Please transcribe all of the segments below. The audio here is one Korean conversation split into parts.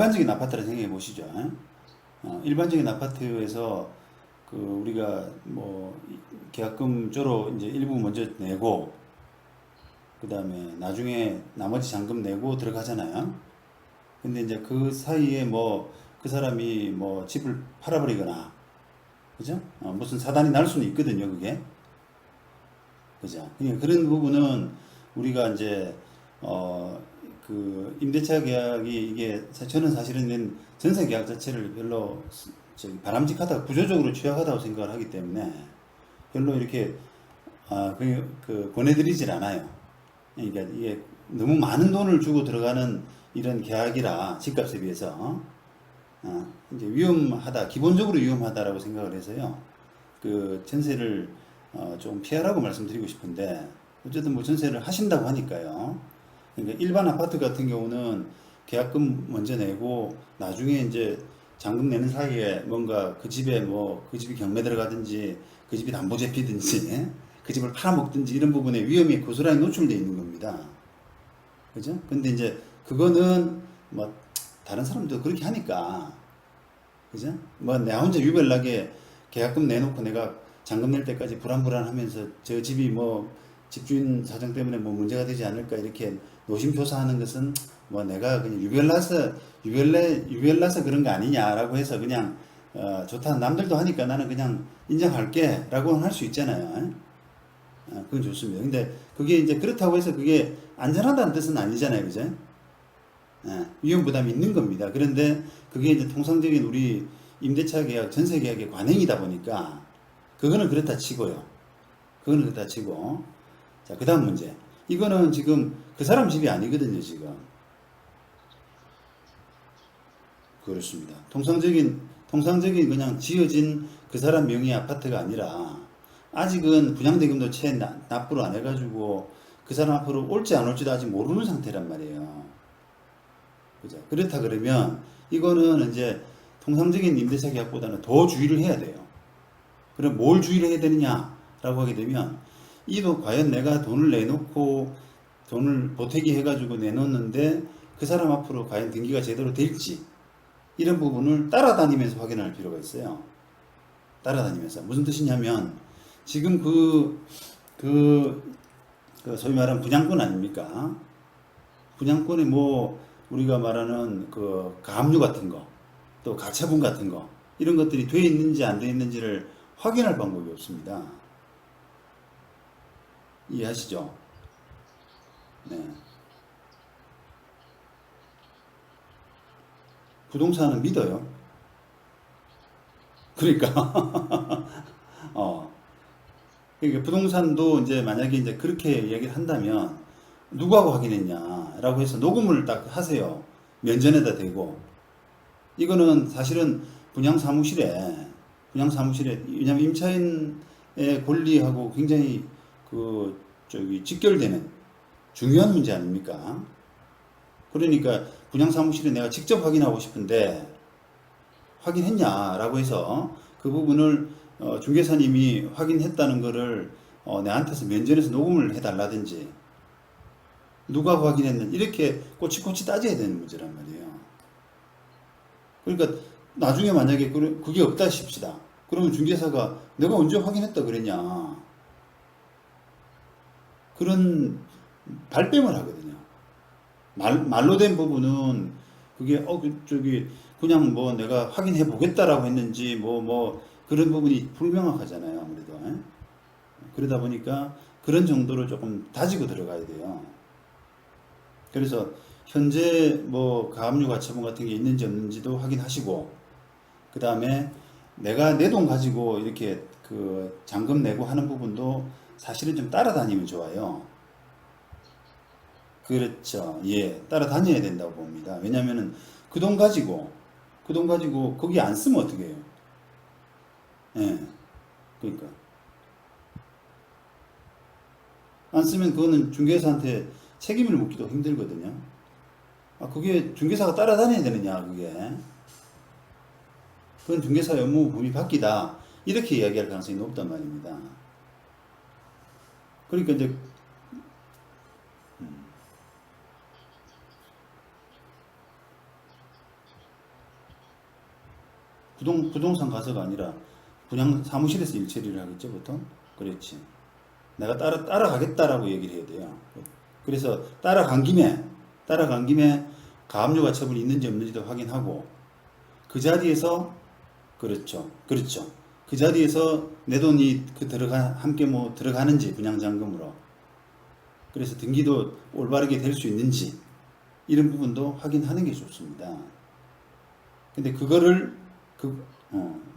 일반적인 아파트를 생각해 보시죠. 일반적인 아파트에서 그 우리가 뭐 계약금 조로 이제 일부 먼저 내고 그 다음에 나중에 나머지 잔금 내고 들어가잖아요. 근데 이제 그 사이에 뭐 그 사람이 뭐 집을 팔아버리거나 그죠? 무슨 사단이 날 수는 있거든요, 그게. 그죠? 그러니까 그런 부분은 우리가 이제 어 그 임대차 계약이 이게 저는 사실은 전세 계약 자체를 별로 저기 바람직하다 구조적으로 취약하다고 생각을 하기 때문에 별로 이렇게 보내드리질 않아요. 그러니까 이게 너무 많은 돈을 주고 들어가는 이런 계약이라 집값에 비해서 이제 위험하다 기본적으로 위험하다라고 생각을 해서요. 그 전세를 좀 피하라고 말씀드리고 싶은데 어쨌든 뭐 전세를 하신다고 하니까요. 그러니까 일반 아파트 같은 경우는 계약금 먼저 내고 나중에 이제 잔금 내는 사이에 뭔가 그 집에 뭐 그 집이 경매 들어가든지 그 집이 담보 잡히든지 그 집을 팔아먹든지 이런 부분에 위험이 고스란히 노출되어 있는 겁니다. 그죠? 근데 이제 그거는 뭐 다른 사람도 그렇게 하니까 그죠? 뭐 내 혼자 유별나게 계약금 내놓고 내가 잔금 낼 때까지 불안불안하면서 저 집이 뭐 집주인 사정 때문에 뭐 문제가 되지 않을까 이렇게 노심초사하는 것은 뭐 내가 그냥 유별나서 그런 거 아니냐라고 해서 그냥 좋다 남들도 하니까 나는 그냥 인정할게라고 할 수 있잖아요. 그건 좋습니다. 근데 그게 이제 그렇다고 해서 그게 안전하다는 뜻은 아니잖아요, 그죠? 위험 부담이 있는 겁니다. 그런데 그게 이제 통상적인 우리 임대차 계약, 전세 계약의 관행이다 보니까 그거는 그렇다 치고요. 그거는 그렇다 치고 자, 그 다음 문제. 이거는 지금 그 사람 집이 아니거든요, 지금. 그렇습니다. 통상적인 그냥 지어진 그 사람 명의 아파트가 아니라 아직은 분양대금도 채 납부를 안 해가지고 그 사람 앞으로 올지 안 올지도 아직 모르는 상태란 말이에요. 그죠? 그렇다 그러면 이거는 이제 통상적인 임대차 계약보다는 더 주의를 해야 돼요. 그럼 뭘 주의를 해야 되느냐라고 하게 되면 이도 과연 내가 돈을 내놓고 돈을 보태기 해가지고 내놓는데 그 사람 앞으로 과연 등기가 제대로 될지 이런 부분을 따라다니면서 확인할 필요가 있어요. 따라다니면서 무슨 뜻이냐면 지금 그 소위 말하는 분양권 아닙니까? 분양권에 뭐 우리가 말하는 그 가압류 같은 거, 또 가처분 같은 거 이런 것들이 돼 있는지 안 돼 있는지를 확인할 방법이 없습니다. 이해하시죠? 네. 부동산은 믿어요. 그러니까 어 그러니까 부동산도 이제 만약에 이제 그렇게 얘기를 한다면 누구하고 확인했냐라고 해서 녹음을 딱 하세요. 면전에다 대고 이거는 사실은 분양 사무실에 왜냐면 임차인의 권리하고 굉장히 그 저기 직결되는 중요한 문제 아닙니까? 그러니까 분양 사무실에 내가 직접 확인하고 싶은데 확인했냐라고 해서 그 부분을 중개사님이 확인했다는 거를 내한테서 면전에서 녹음을 해달라든지 누가 확인했는지 이렇게 꼬치꼬치 따져야 되는 문제란 말이에요. 그러니까 나중에 만약에 그게 없다 싶시다. 그러면 중개사가 내가 언제 확인했다 그랬냐. 그런 발뺌을 하거든요. 말로 된 부분은 그게 저기 그냥 뭐 내가 확인해 보겠다라고 했는지 뭐 그런 부분이 불명확하잖아요. 아무래도. 그러다 보니까 그런 정도로 조금 다지고 들어가야 돼요. 그래서 현재 뭐 가압류 가처분 같은 게 있는지 없는지도 확인하시고 그 다음에 내가 내 돈 가지고 이렇게 그 잔금 내고 하는 부분도 사실은 좀 따라다니면 좋아요. 그렇죠. 예. 따라다녀야 된다고 봅니다. 왜냐면은 그 돈 가지고, 그 돈 가지고 거기 안 쓰면 어떻게 해요? 예. 그러니까. 안 쓰면 그거는 중개사한테 책임을 묻기도 힘들거든요. 그게 중개사가 따라다녀야 되느냐, 그게. 그건 중개사 업무 범위 바뀌다. 이렇게 이야기할 가능성이 높단 말입니다. 그러니까 이제 부동산 가서가 아니라 분양 사무실에서 일 처리를 하겠죠, 보통? 그렇지. 내가 따라가겠다라고 얘기를 해야 돼요. 그래서 따라간 김에 가압류가 처분이 있는지 없는지도 확인하고, 그 자리에서, 그렇죠. 그렇죠. 그 자리에서 내 돈이 함께 뭐 들어가는지, 분양잔금으로. 그래서 등기도 올바르게 될 수 있는지, 이런 부분도 확인하는 게 좋습니다. 근데 그거를,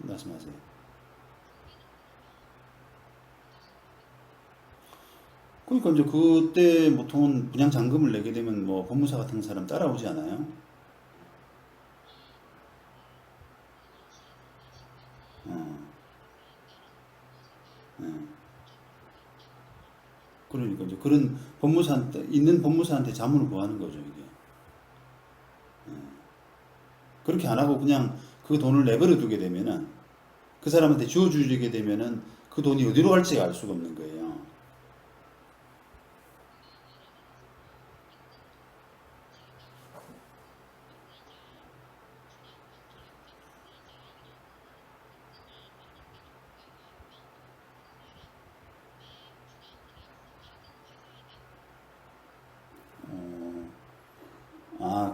말씀하세요. 그러니까 이제 그때 보통은 분양잔금을 내게 되면 뭐 법무사 같은 사람 따라오지 않아요? 어, 예. 그러니까 이제 그런 있는 법무사한테 자문을 구하는 거죠, 이게. 그렇게 안 하고 그냥 그 돈을 내버려 두게 되면은, 그 사람한테 주어주게 되면은 그 돈이 어디로 갈지 알 수가 없는 거예요.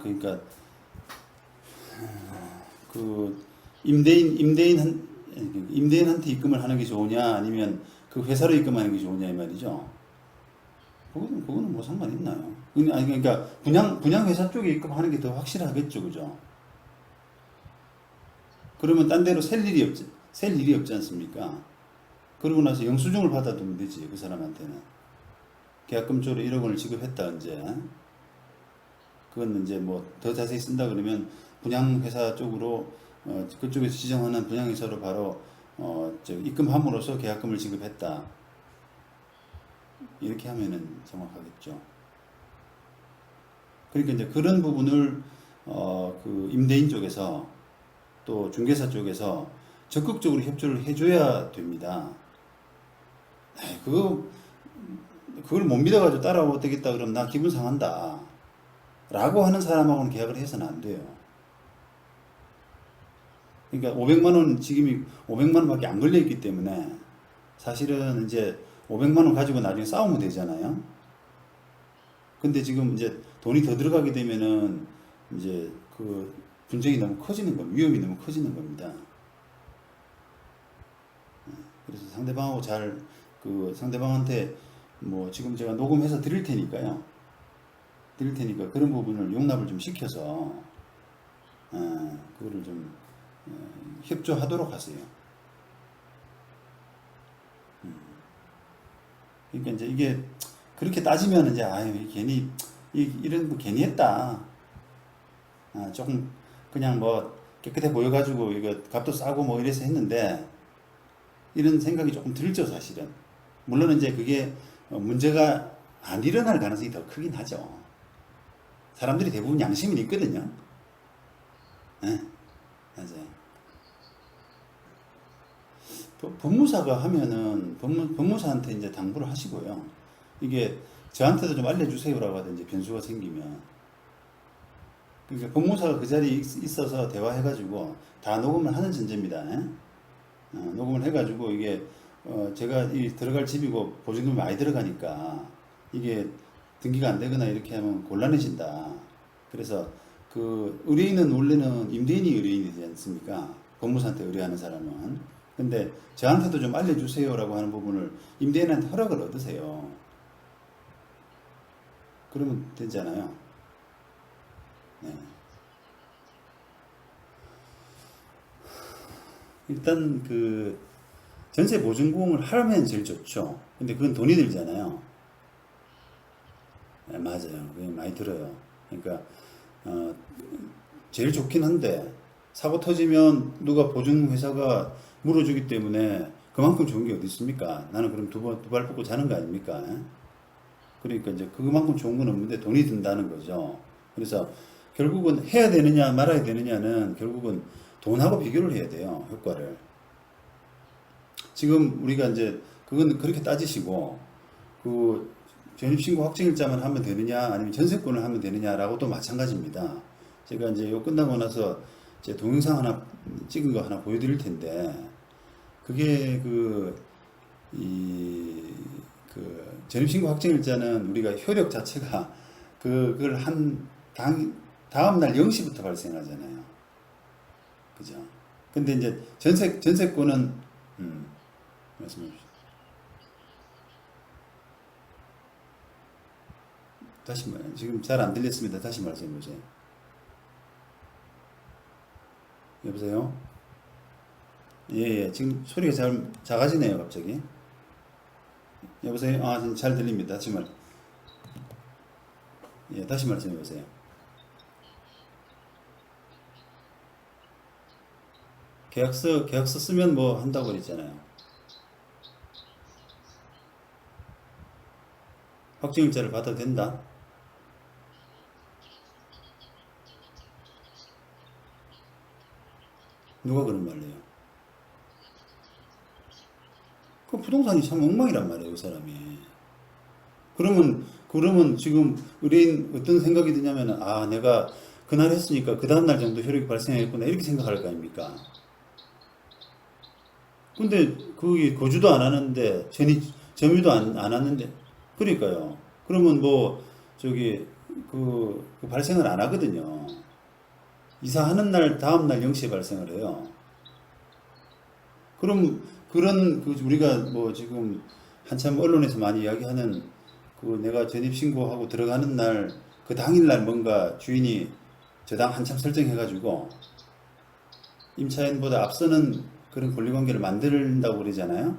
그러니까 그 임대인한테 입금을 하는 게 좋으냐, 아니면 그 회사로 입금하는 게 좋으냐 이 말이죠. 그거는 뭐 상관 있나요? 아니 그러니까 분양 회사 쪽에 입금하는 게 더 확실하겠죠, 그죠? 그러면 딴 데로 셀 일이 없지 않습니까? 그러고 나서 영수증을 받아두면 되지, 그 사람한테는. 계약금조로 1억 원을 지급했다, 이제. 그건 이제 뭐 더 자세히 쓴다 그러면 분양회사 쪽으로, 그쪽에서 지정하는 분양회사로 바로 입금함으로써 계약금을 지급했다. 이렇게 하면은 정확하겠죠. 그러니까 이제 그런 부분을 그 임대인 쪽에서 또 중개사 쪽에서 적극적으로 협조를 해줘야 됩니다. 에이, 그걸 못 믿어가지고 따라오고 되겠다 그러면 나 기분 상한다 라고 하는 사람하고는 계약을 해서는 안 돼요. 그러니까 500만 원, 지금이 500만 원밖에 안 걸려 있기 때문에 사실은 이제 500만 원 가지고 나중에 싸우면 되잖아요. 근데 지금 이제 돈이 더 들어가게 되면은 이제 그 분쟁이 너무 커지는 겁니다. 위험이 너무 커지는 겁니다. 그래서 상대방한테 뭐 지금 제가 녹음해서 드릴 테니까요. 그런 부분을 용납을 좀 시켜서 그거를 좀 협조하도록 하세요. 그러니까 이제 이게 그렇게 따지면 이제 괜히 이런 거 괜히 했다. 조금 그냥 뭐 깨끗해 보여가지고 이거 값도 싸고 뭐 이래서 했는데 이런 생각이 조금 들죠, 사실은. 물론 이제 그게 문제가 안 일어날 가능성이 더 크긴 하죠. 사람들이 대부분 양심은 있거든요. 네, 맞아요. 법무사가 하면은 법무사한테 이제 당부를 하시고요. 이게 저한테도 좀 알려주세요라고 하든지 변수가 생기면. 그러니까 법무사가 그 자리에 있어서 대화해가지고 다 녹음을 하는 전제입니다. 녹음을 해가지고 이게 제가 이 들어갈 집이고 보증금이 많이 들어가니까 이게 등기가 안 되거나 이렇게 하면 곤란해진다. 그래서 그 의뢰인은 원래는 임대인이 의뢰인이 되지 않습니까? 법무사한테 의뢰하는 사람은. 근데 저한테도 좀 알려주세요라고 하는 부분을 임대인한테 허락을 얻으세요. 그러면 되잖아요. 네. 일단 그 전세 보증금을 하면 제일 좋죠. 근데 그건 돈이 들잖아요. 네, 맞아요. 그게 많이 들어요. 그러니까 어, 제일 좋긴 한데 사고 터지면 누가 보증회사가 물어주기 때문에 그만큼 좋은 게 어디 있습니까? 나는 그럼 두 발 뻗고 자는 거 아닙니까? 그러니까 이제 그만큼 좋은 건 없는데 돈이 든다는 거죠. 그래서 결국은 해야 되느냐 말아야 되느냐는 결국은 돈하고 비교를 해야 돼요. 효과를. 지금 우리가 이제 그건 그렇게 따지시고 그 전입신고 확정일자만 하면 되느냐 아니면 전세권을 하면 되느냐라고도 마찬가지입니다. 제가 이제 요 끝나고 나서 이제 동영상 하나 찍은 거 하나 보여드릴 텐데, 그게 전입신고 확정일자는 우리가 효력 자체가 그걸 다음 날 0시부터 발생하잖아요. 그죠? 근데 이제 전세권은, 말씀해 주시죠. 다시 지금 잘 안 들렸습니다. 다시 말씀해 보세요. 여보세요? 예, 예. 지금 소리가 작아지네요, 갑자기. 여보세요? 아, 지금 잘 들립니다. 예, 다시 말씀해 보세요. 계약서 쓰면 뭐 한다고 그랬잖아요. 확정일자를 받아도 된다? 누가 그런 말을 해요? 그 부동산이 참 엉망이란 말이에요, 그 사람이. 그러면 지금 의뢰인 어떤 생각이 드냐면은, 아, 내가 그날 했으니까 그 다음날 정도 효력이 발생했구나, 이렇게 생각할 거 아닙니까? 근데 거기 거주도 안 하는데, 점유도 안 하는데, 그러니까요. 그러면 뭐, 저기, 그 발생을 안 하거든요. 이사하는 날, 다음날 0시에 발생을 해요. 그럼 우리가 뭐 지금 한참 언론에서 많이 이야기하는 내가 전입신고하고 들어가는 날 그 당일날 뭔가 주인이 저당 한참 설정해가지고 임차인보다 앞서는 그런 권리관계를 만든다고 그러잖아요.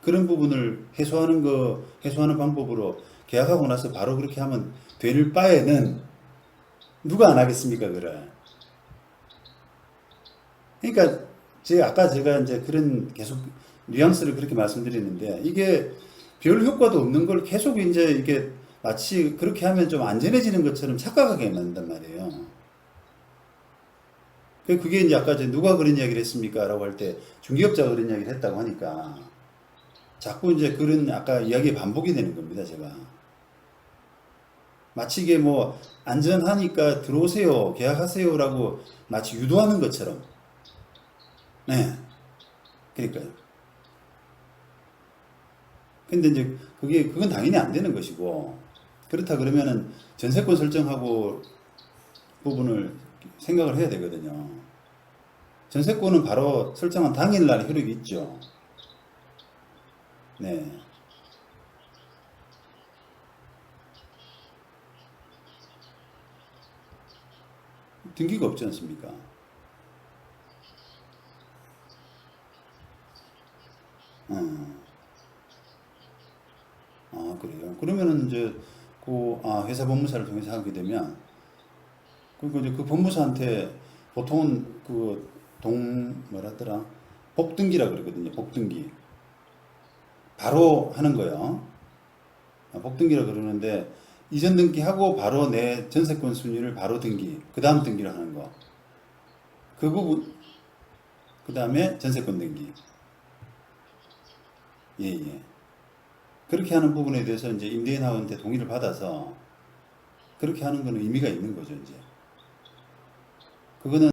그런 부분을 해소하는 방법으로 계약하고 나서 바로 그렇게 하면 될 바에는 누가 안 하겠습니까, 그래. 그러니까 아까 제가 이제 그런 계속 뉘앙스를 그렇게 말씀드렸는데, 이게 별 효과도 없는 걸 계속 이제 이게 마치 그렇게 하면 좀 안전해지는 것처럼 착각하게 만든단 말이에요. 그게 이제 아까 누가 그런 이야기를 했습니까? 라고 할 때 중개업자가 그런 이야기를 했다고 하니까 자꾸 이제 그런 아까 이야기의 반복이 되는 겁니다, 제가. 마치 이게 뭐 안전하니까 들어오세요, 계약하세요라고 마치 유도하는 것처럼. 네. 그러니까요. 근데 이제 그건 당연히 안 되는 것이고, 그렇다 그러면은 전세권 설정하고 부분을 생각을 해야 되거든요. 전세권은 바로 설정한 당일날 효력이 있죠. 네. 등기가 없지 않습니까? 음. 아, 그래요. 그러면은 이제 회사 법무사를 통해서 하게 되면, 그리고 이제 그 법무사한테 보통은 뭐라더라? 복등기라 그러거든요. 복등기. 바로 하는 거예요. 복등기라 그러는데, 이전 등기하고 바로 내 전세권 순위를 바로 등기, 그 다음 등기를 하는 거. 그 부분, 그 다음에 전세권 등기. 예, 예. 그렇게 하는 부분에 대해서 이제 임대인하고한테 동의를 받아서 그렇게 하는 거는 의미가 있는 거죠, 이제. 그거는